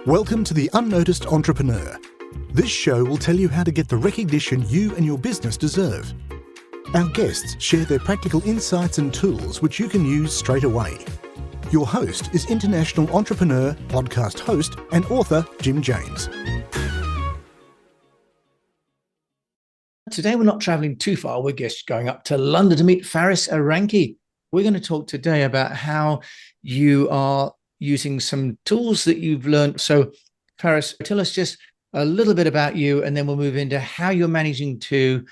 Welcome to the Unnoticed Entrepreneur. This show will tell you how to get the recognition you and your business deserve. Our guests share their practical insights and tools which you can use straight away. Your host is international entrepreneur, podcast host, and author Jim James. Today we're not traveling too far. We're just going up to London to meet Faris Aranki. We're going to talk today about how you are using some tools that you've learned. So Faris, tell us just a little bit about you, and then we'll move into how you're managing to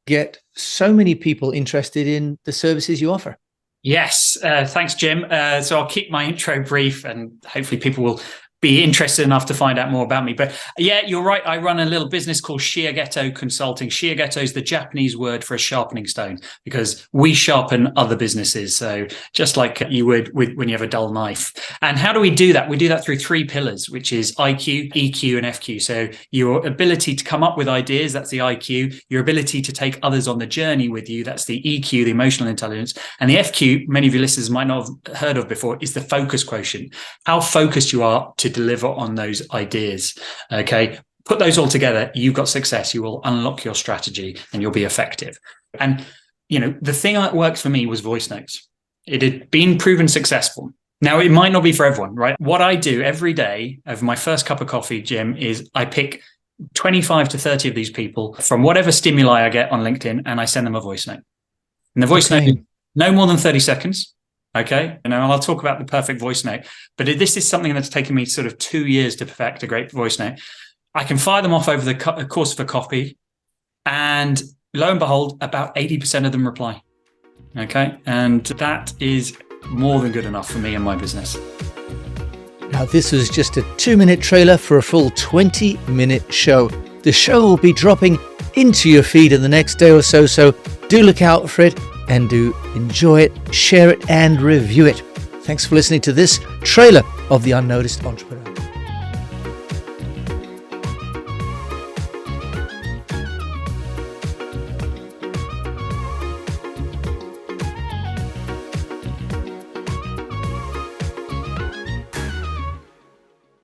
get so many people interested in the services you offer. Yes, thanks, Jim. So I'll keep my intro brief, and hopefully people will be interested enough to find out more about me. But yeah, you're right. I run a little business called Shigeto Consulting. Shigeto is the Japanese word for a sharpening stone, because we sharpen other businesses. So just like you would when you have a dull knife. And how do we do that? We do that through three pillars, which is IQ, EQ, and FQ. So your ability to come up with ideas, that's the IQ. Your ability to take others on the journey with you, that's the EQ, the emotional intelligence. And the FQ, many of your listeners might not have heard of before, is the focus quotient. How focused you are to deliver on those ideas. Okay, put those all together, you've got success. You will unlock your strategy and you'll be effective. And the thing that worked for me was voice notes. It had been proven successful. Now, it might not be for everyone, right? What I do every day over my first cup of coffee, Jim, is I pick 25 to 30 of these people from whatever stimuli I get on LinkedIn, and I send them a voice note. And the voice note is no more than 30 seconds. Okay. And I'll talk about the perfect voice note, but this is something that's taken me sort of 2 years to perfect a great voice note. I can fire them off over the course of a coffee, and lo and behold, about 80% of them reply. Okay. And that is more than good enough for me and my business. Now, this was just a 2-minute trailer for a full 20-minute show. The show will be dropping into your feed in the next day or so. So do look out for it. And do enjoy it, share it, and review it. Thanks for listening to this trailer of The Unnoticed Entrepreneur.